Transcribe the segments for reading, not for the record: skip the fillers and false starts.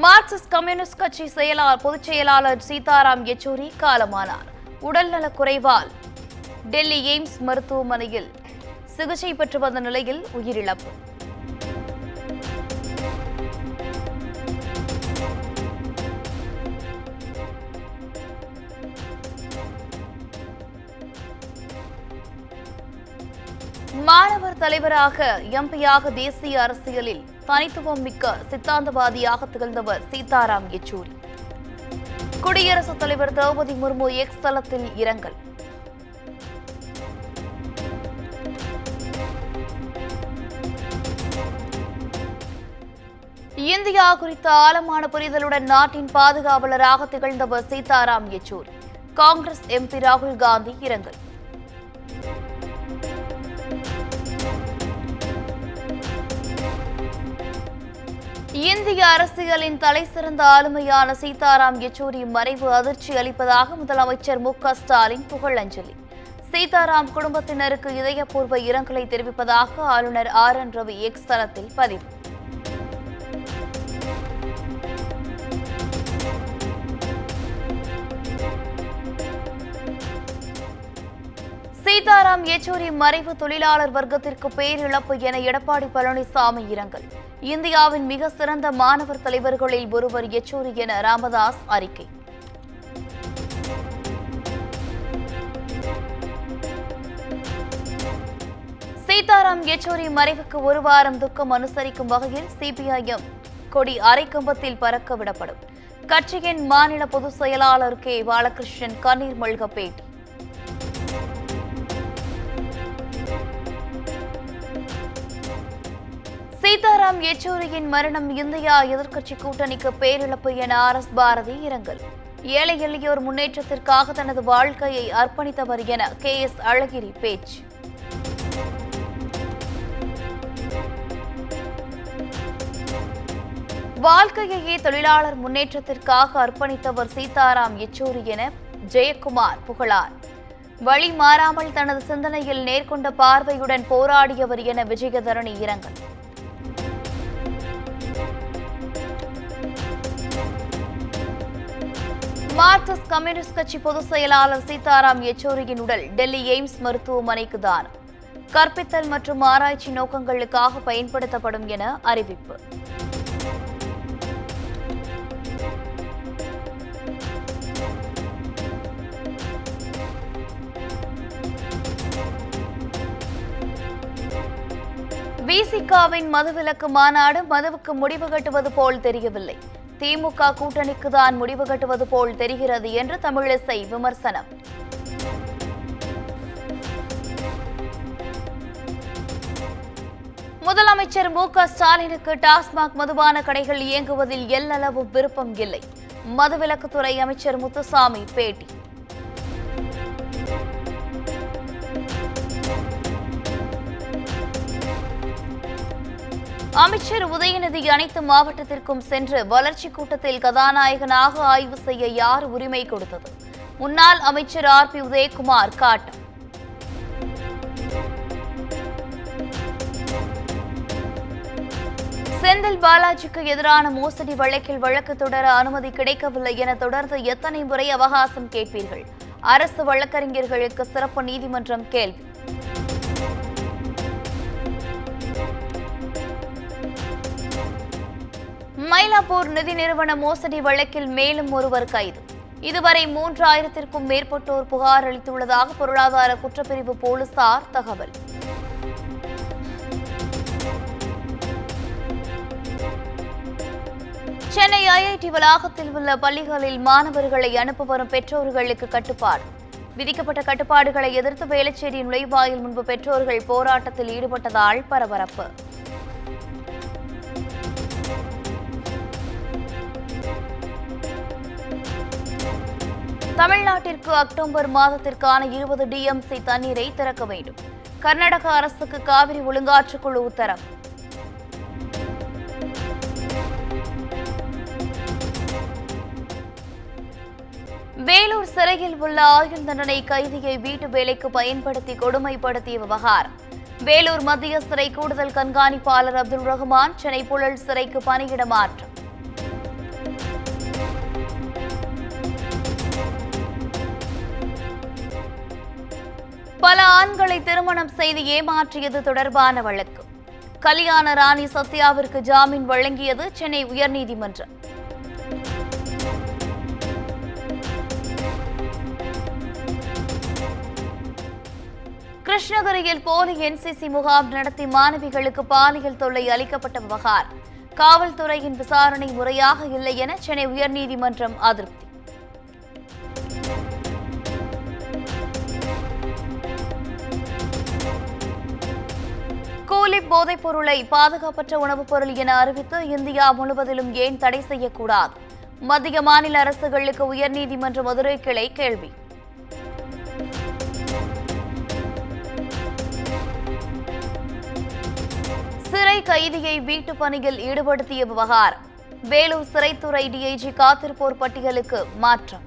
Marxist communist கட்சி பொதுச் செயலாளர் சீதாராம் யெச்சூரி காலமானார். உடல்நலக் குறைவால் டெல்லி எய்ம்ஸ் மருத்துவமனையில் சிகிச்சை பெற்று வந்த நிலையில் உயிரிழப்பு. மாணவர் தலைவராக எம்பியாக தேசிய அரசியலில் தனித்துவம் மிக்க சித்தாந்தவாதியாக திகழ்ந்தவர் சீதாராம் யெச்சூரி. குடியரசுத் தலைவர் திரௌபதி முர்மு எக்ஸ் தளத்தில் இரங்கல். இந்தியா குறித்த ஆழமான புரிதலுடன் நாட்டின் பாதுகாவலராக திகழ்ந்தவர் சீதாராம் யெச்சூரி. காங்கிரஸ் எம்பி ராகுல் காந்தி இரங்கல். இந்திய அரசியலின் தலைசிறந்த ஆளுமையான சீதாராம் யெச்சூரி மறைவு அதிர்ச்சி அளிப்பதாக முதலமைச்சர் மு.க. ஸ்டாலின் புகழஞ்சலி. சீதாராம் குடும்பத்தினருக்கு இதயபூர்வ இரங்கலை தெரிவிப்பதாக ஆளுநர் ஆர்.என். ரவி எக்ஸ் தளத்தில் பதிவு. சீதாராம் யெச்சூரி மறைவு தொழிலாளர் வர்க்கத்திற்கு பேரிழப்பு என எடப்பாடி பழனிசாமி இரங்கல். இந்தியாவின் மிக சிறந்த மாணவர் தலைவர்களில் ஒருவர் யெச்சூரி என ராமதாஸ் அறிக்கை. சீதாராம் யெச்சூரி மறைவுக்கு ஒரு வாரம் துக்கம் அனுசரிக்கும் வகையில் சிபிஐஎம் கொடி அரைக்கம்பத்தில் பறக்க விடப்படும். கட்சியின் மாநில பொதுச் செயலாளர் கே. பாலகிருஷ்ணன் கண்ணீர் மல்க பேட்டி. சீதாராம் யெச்சூரியின் மரணம் இந்தியா எதிர்க்கட்சி கூட்டணிக்கு பேரிழப்பு என ஆர்.எஸ். பாரதி இரங்கல். ஏழை எளியோர் முன்னேற்றத்திற்காக தனது வாழ்க்கையை அர்ப்பணித்தவர் என கே.எஸ். அழகிரி பேச்சு. வாழ்க்கையையே தொழிலாளர் முன்னேற்றத்திற்காக அர்ப்பணித்தவர் சீதாராம் யெச்சூரி என ஜெயக்குமார் புகழார். வழி மாறாமல் தனது சிந்தனையில் நேர்கொண்ட பார்வையுடன் போராடியவர் என விஜயதரணி இரங்கல். மார்க்சிஸ்ட் கம்யூனிஸ்ட் கட்சி பொதுச் செயலாளர் சீதாராம் யெச்சூரியின் உடல் டெல்லி எய்ம்ஸ் மருத்துவமனைக்கு தானம். கற்பித்தல் மற்றும் ஆராய்ச்சி நோக்கங்களுக்காக பயன்படுத்தப்படும் என அறிவிப்பு. விசிகாவின் மதுவிலக்கு மாநாடு மதுவுக்கு முடிவு கட்டுவது போல் தெரியவில்லை. திமுக கூட்டணிக்கு தான் முடிவு கட்டுவது போல் தெரிகிறது என்று தமிழிசை விமர்சனம். முதலமைச்சர் மு.க. ஸ்டாலினுக்கு டாஸ்மாக் மதுபான கடைகள் இயங்குவதில் எல்லளவும் விருப்பம் இல்லை. மதுவிலக்குத்துறை அமைச்சர் முத்துசாமி பேட்டி. அமைச்சர் உதயநிதி அனைத்து மாவட்டத்திற்கும் சென்று வளர்ச்சி கூட்டத்தில் கதாநாயகனாக ஆய்வு செய்ய யார் உரிமை கொடுத்தது? முன்னாள் அமைச்சர் ஆர்.பி. உதயகுமார் காட்டம். செந்தில் பாலாஜிக்கு எதிரான மோசடி வழக்கில் வழக்கு தொடர அனுமதி கிடைக்கவில்லை என தொடர்ந்து எத்தனை முறை அவகாசம் கேட்பீர்கள்? அரசு வழக்கறிஞர்களுக்கு சிறப்பு நீதிமன்றம் கேள்வி. மயிலாப்பூர் நிதி நிறுவன மோசடி வழக்கில் மேலும் ஒருவர் கைது. இதுவரை 3000த்திற்கும் மேற்பட்டோர் புகார் அளித்துள்ளதாக பொருளாதார குற்றப்பிரிவு போலீசார் தகவல். சென்னை ஐஐடி வளாகத்தில் உள்ள பள்ளிகளில் மாணவர்களை அனுப்ப வரும் பெற்றோர்களுக்கு கட்டுப்பாடு. விதிக்கப்பட்ட கட்டுப்பாடுகளை எதிர்த்து வேளச்சேரி நுழைவாயில் முன்பு பெற்றோர்கள் போராட்டத்தில் ஈடுபட்டதால் பரபரப்பு. தமிழ்நாட்டிற்கு அக்டோபர் மாதத்திற்கான 20 டிஎம்சி தண்ணீரை திறக்க வேண்டும். கர்நாடக அரசுக்கு காவிரி ஒழுங்காற்றுக்குழு உத்தரவு. வேலூர் சிறையில் உள்ள ஆயுள் தண்டனை கைதியை வீட்டு வேலைக்கு பயன்படுத்தி கொடுமைப்படுத்திய விவகாரம். வேலூர் மத்திய சிறை கூடுதல் கண்காணிப்பாளர் அப்துல் ரஹ்மான் சென்னை புழல் சிறைக்கு பணியிட மாற்றம். பல ஆண்களை திருமணம் செய்து ஏமாற்றியது தொடர்பான வழக்கு. கல்யாண ராணி சத்யாவிற்கு ஜாமீன் வழங்கியது சென்னை உயர்நீதிமன்றம். கிருஷ்ணகிரியில் போலி என்சிசி முகாம் நடத்தி மாணவிகளுக்கு பாலியல் தொல்லை அளிக்கப்பட்ட விவகாரம். காவல்துறையின் விசாரணை முறையாக இல்லை என சென்னை உயர்நீதிமன்றம் அதிருப்தி. கூலி போதைப் பொருளை பாதுகாப்பற்ற உணவுப் பொருள் என அறிவித்து இந்தியா முழுவதிலும் ஏன் தடை செய்யக்கூடாது? மத்திய மாநில அரசுகளுக்கு உயர்நீதிமன்ற மதுரை கிளை கேள்வி. சிறை கைதியை வீட்டு பணியில் ஈடுபடுத்திய விவகாரம். வேலூர் சிறைத்துறை டிஐஜி காத்திருப்போர் பட்டியலுக்கு மாற்றம்.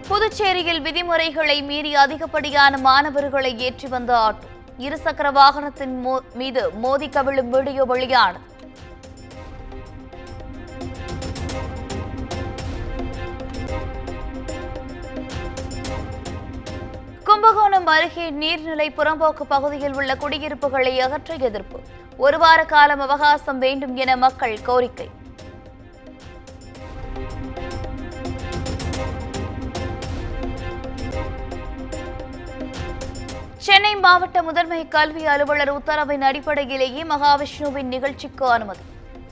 புதுச்சேரியில் விதிமுறைகளை மீறி அதிகப்படியான மாணவர்களை ஏற்றி வந்த ஆட்டோ இருசக்கர வாகனத்தின் மீது மோதி கவிழும் வீடியோ வெளியானது. கும்பகோணம் அருகே நீர்நிலை புறம்போக்கு பகுதியில் உள்ள குடியிருப்புகளை அகற்ற எதிர்ப்பு. ஒரு வார காலம் அவகாசம் வேண்டும் என மக்கள் கோரிக்கை. சென்னை மாவட்ட முதன்மை கல்வி அலுவலர் உத்தரவின் அடிப்படையிலேயே மகாவிஷ்ணுவின் நிகழ்ச்சிக்கு அனுமதி.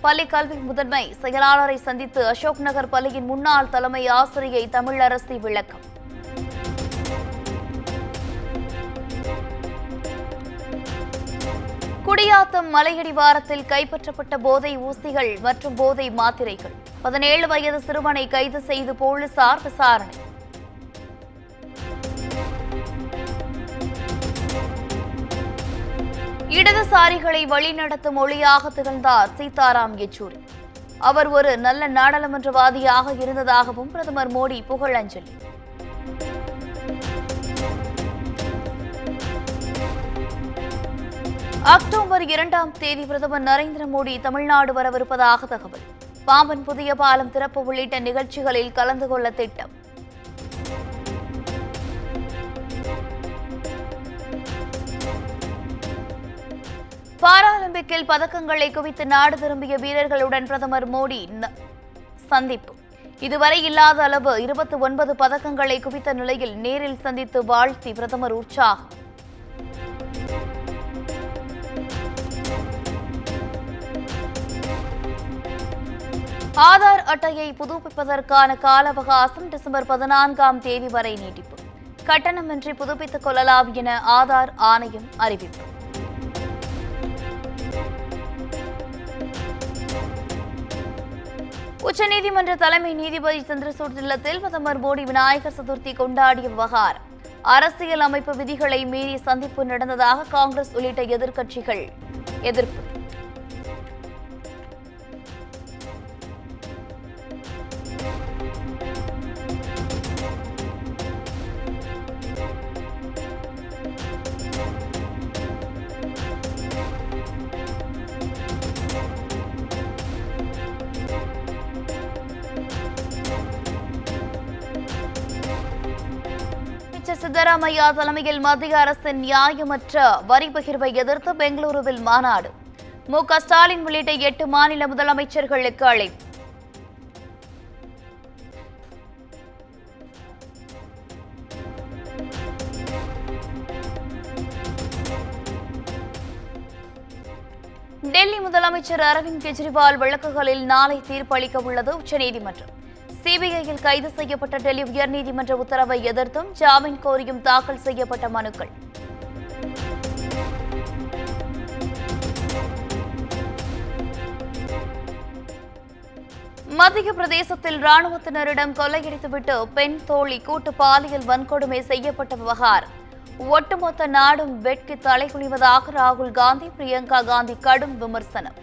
பள்ளி கல்வி முதன்மை செயலாளரை சந்தித்து அசோக் நகர் பள்ளியின் முன்னாள் தலைமை ஆசிரியை தமிழரசி விளக்கம். குடியாத்தம் மலையடிவாரத்தில் கைப்பற்றப்பட்ட போதை ஊசிகள் மற்றும் போதை மாத்திரைகள். 17 வயது சிறுவனை கைது செய்து போலீசார் விசாரணை. இடதுசாரிகளை வழிநடத்தும் ஒளியாக திகழ்ந்தார் சீதாராம் யெச்சூரி. அவர் ஒரு நல்ல நாடாளுமன்றவாதியாக இருந்ததாகவும் பிரதமர் மோடி புகழஞ்சலி. அக்டோபர் 2ஆம் தேதி பிரதமர் நரேந்திர மோடி தமிழ்நாடு வரவிருப்பதாக தகவல். பாம்பன் புதிய பாலம் திறப்பு உள்ளிட்ட நிகழ்ச்சிகளில் கலந்து கொள்ள திட்டம். பாராலிம்பிக்கில் பதக்கங்களை குவித்து நாடு திரும்பிய வீரர்களுடன் பிரதமர் மோடி சந்திப்பு. இதுவரை இல்லாத அளவு 29 பதக்கங்களை குவித்த நிலையில் நேரில் சந்தித்து வாழ்த்தி பிரதமர் உற்சாகம். ஆதார் அட்டையை புதுப்பிப்பதற்கான கால அவகாசம் டிசம்பர் 14ஆம் தேதி வரை நீட்டிப்பு. கட்டணமின்றி புதுப்பித்துக் கொள்ளலாம் என ஆதார் ஆணையம் அறிவிப்பு. உச்சநீதிமன்ற தலைமை நீதிபதி சந்திரசூட் இல்லத்தில் பிரதமர் மோடி விநாயகர் சதுர்த்தி கொண்டாடிய விவகாரம். அரசியல் அமைப்பு விதிகளை மீறி சந்திப்பு நடந்ததாக காங்கிரஸ் உள்ளிட்ட எதிர்க்கட்சிகள் எதிர்ப்பு. சித்தராமையா தலைமையில் மத்திய அரசின் நியாயமற்ற வரி பகிர்வை எதிர்த்து பெங்களூருவில் மாநாடு. மு.க.ஸ்டாலின் உள்ளிட்ட 8 மாநில முதலமைச்சர்களுக்கு அழைப்பு. டெல்லி முதலமைச்சர் அரவிந்த் கெஜ்ரிவால் வழக்குகளில் நாளை தீர்ப்பளிக்க உள்ளது உச்சநீதிமன்றம். சிபிஐயில் கைது செய்யப்பட்ட டெல்லி உயர்நீதிமன்ற உத்தரவை எதிர்த்தும் ஜாமீன் கோரியும் தாக்கல் செய்யப்பட்ட மனுக்கள். மத்திய பிரதேசத்தில் ராணுவத்தினரிடம் கொள்ளையடித்துவிட்டு பெண் தோழி கூட்டு பாலியல் வன்கொடுமை செய்யப்பட்ட விவகாரம். ஒட்டுமொத்த நாடும் வெட்கி தலைகுனிவதாக ராகுல் காந்தி, பிரியங்கா காந்தி கடும் விமர்சனம்.